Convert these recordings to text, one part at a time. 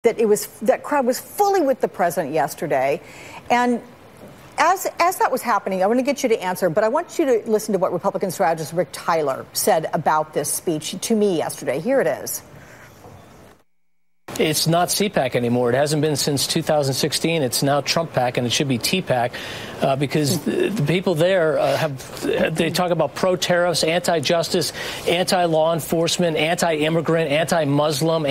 that crowd was fully with the president yesterday. And as that was happening, I want to get you to answer, but I want you to listen to what Republican strategist Rick Tyler said about this speech to me yesterday. Here it is. It's not CPAC anymore. It hasn't been since 2016. It's now Trump PAC, and it should be TPAC, because the people there they talk about pro-tariffs, anti-justice, anti-law enforcement, anti-immigrant, anti-Muslim,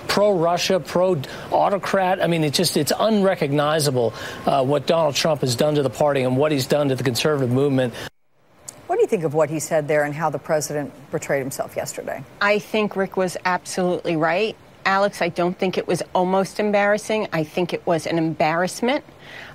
pro-Russia, pro-autocrat. I mean, it's unrecognizable what Donald Trump has done to the party and what he's done to the conservative movement. What do you think of what he said there and how the president portrayed himself yesterday? I think Rick was absolutely right. Alex, I don't think it was almost embarrassing. I think it was an embarrassment.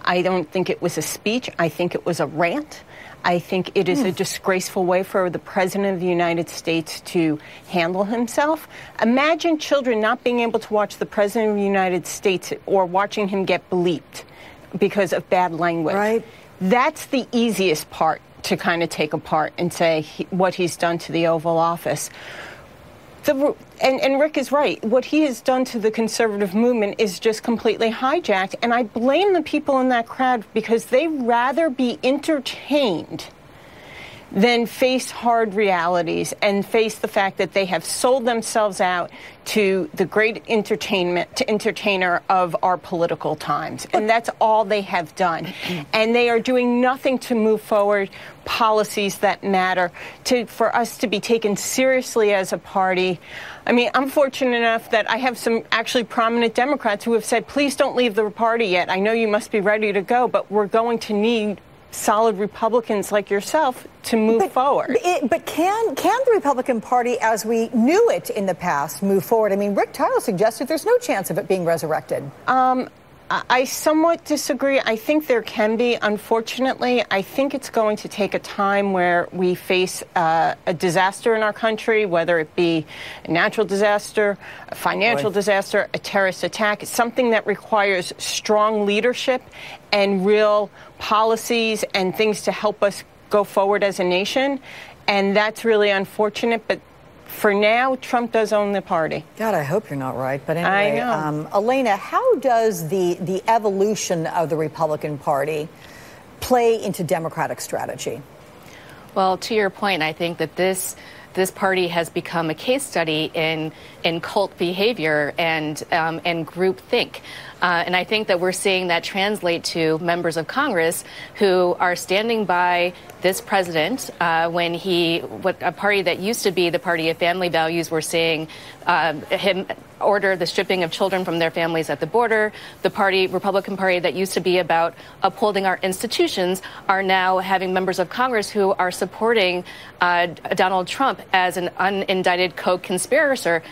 I don't think it was a speech. I think it was a rant. I think it is a disgraceful way for the President of the United States to handle himself. Imagine children not being able to watch the President of the United States or watching him get bleeped because of bad language. Right. That's the easiest part to kind of take apart and say what he's done to the Oval Office. And Rick is right. What he has done to the conservative movement is just completely hijacked. And I blame the people in that crowd because they'd rather be entertained than face hard realities and face the fact that they have sold themselves out to the great entertainer of our political times. And that's all they have done. And they are doing nothing to move forward policies that matter for us to be taken seriously as a party. I mean, I'm fortunate enough that I have some actually prominent Democrats who have said, please don't leave the party yet. I know you must be ready to go, but we're going to need solid Republicans like yourself to move forward. But can the Republican Party, as we knew it in the past, move forward? I mean, Rick Tyler suggested there's no chance of it being resurrected. I somewhat disagree. I think there can be. Unfortunately, I think it's going to take a time where we face a disaster in our country, whether it be a natural disaster, a financial disaster, a terrorist attack, something that requires strong leadership and real policies and things to help us go forward as a nation. And that's really unfortunate. But for now, Trump does own the party. God, I hope you're not right. But anyway, I know. Elena, how does the evolution of the Republican Party play into Democratic strategy? Well, to your point, I think that this party has become a case study in cult behavior and groupthink. And I think that we're seeing that translate to members of Congress who are standing by this president when a party that used to be the party of family values, we're seeing him order the stripping of children from their families at the border. The Republican Party that used to be about upholding our institutions are now having members of Congress who are supporting Donald Trump as an unindicted co-conspirator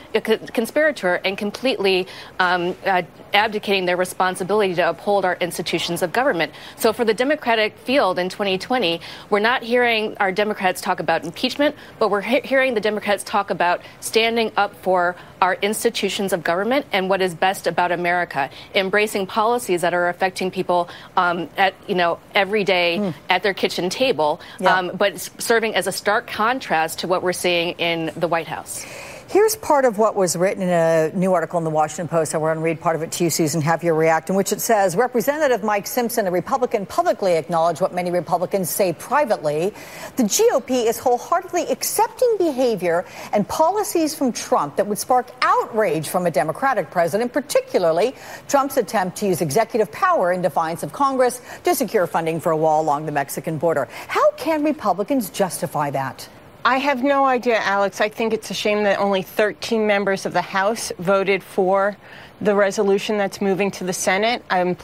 and completely abdicating their responsibility to uphold our institutions of government. So for the Democratic field in 2020, we're not hearing our Democrats talk about impeachment, but we're hearing the Democrats talk about standing up for our institutions of government and what is best about America, embracing policies that are affecting people every day at their kitchen table, but serving as a stark contrast to what we're seeing in the White House. Here's part of what was written in a new article in the Washington Post. I want to read part of it to you, Susan, have you react, in which it says, Representative Mike Simpson, a Republican, publicly acknowledged what many Republicans say privately. The GOP is wholeheartedly accepting behavior and policies from Trump that would spark outrage from a Democratic president, particularly Trump's attempt to use executive power in defiance of Congress to secure funding for a wall along the Mexican border. How can Republicans justify that? I have no idea, Alex. I think it's a shame that only 13 members of the House voted for the resolution that's moving to the Senate. I'm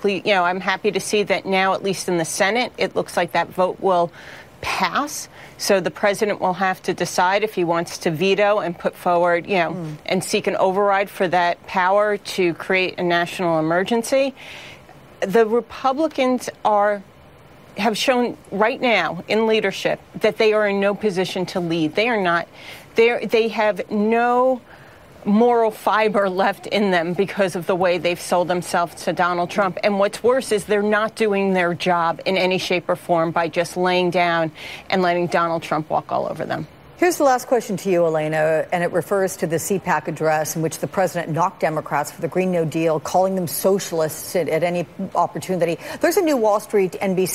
happy to see that now, at least in the Senate, it looks like that vote will pass. So the president will have to decide if he wants to veto and put forward, and seek an override for that power to create a national emergency. The Republicans have shown right now in leadership that they are in no position to lead. They are not. They have no moral fiber left in them because of the way they've sold themselves to Donald Trump. And what's worse is they're not doing their job in any shape or form by just laying down and letting Donald Trump walk all over them. Here's the last question to you, Elena, and it refers to the CPAC address in which the president knocked Democrats for the Green New Deal, calling them socialists at any opportunity. There's a new Wall Street Journal,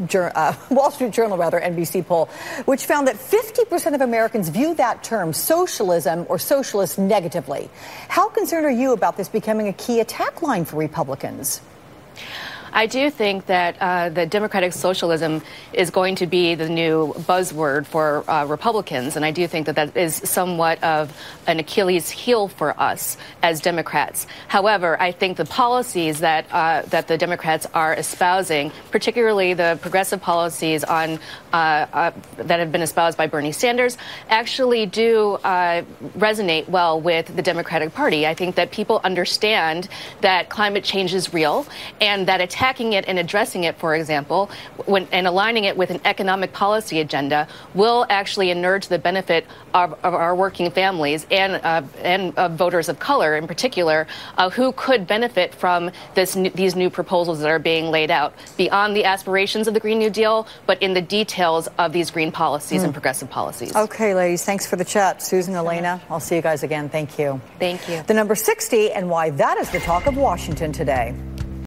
NBC poll, which found that 50% of Americans view that term, socialism or socialist, negatively. How concerned are you about this becoming a key attack line for Republicans? I do think that the democratic socialism is going to be the new buzzword for Republicans, and I do think that that is somewhat of an Achilles heel for us as Democrats. However, I think the policies that that the Democrats are espousing, particularly the progressive policies on that have been espoused by Bernie Sanders, actually do resonate well with the Democratic Party. I think that people understand that climate change is real and that attacking it and addressing it, for example, and aligning it with an economic policy agenda will actually inure to the benefit of our working families and voters of color in particular, who could benefit from these new proposals that are being laid out beyond the aspirations of the Green New Deal, but in the details of these green policies and progressive policies. Okay, ladies, thanks for the chat. Susan, Elena, I'll see you guys again. Thank you. Thank you. The number 60 and why that is the talk of Washington today.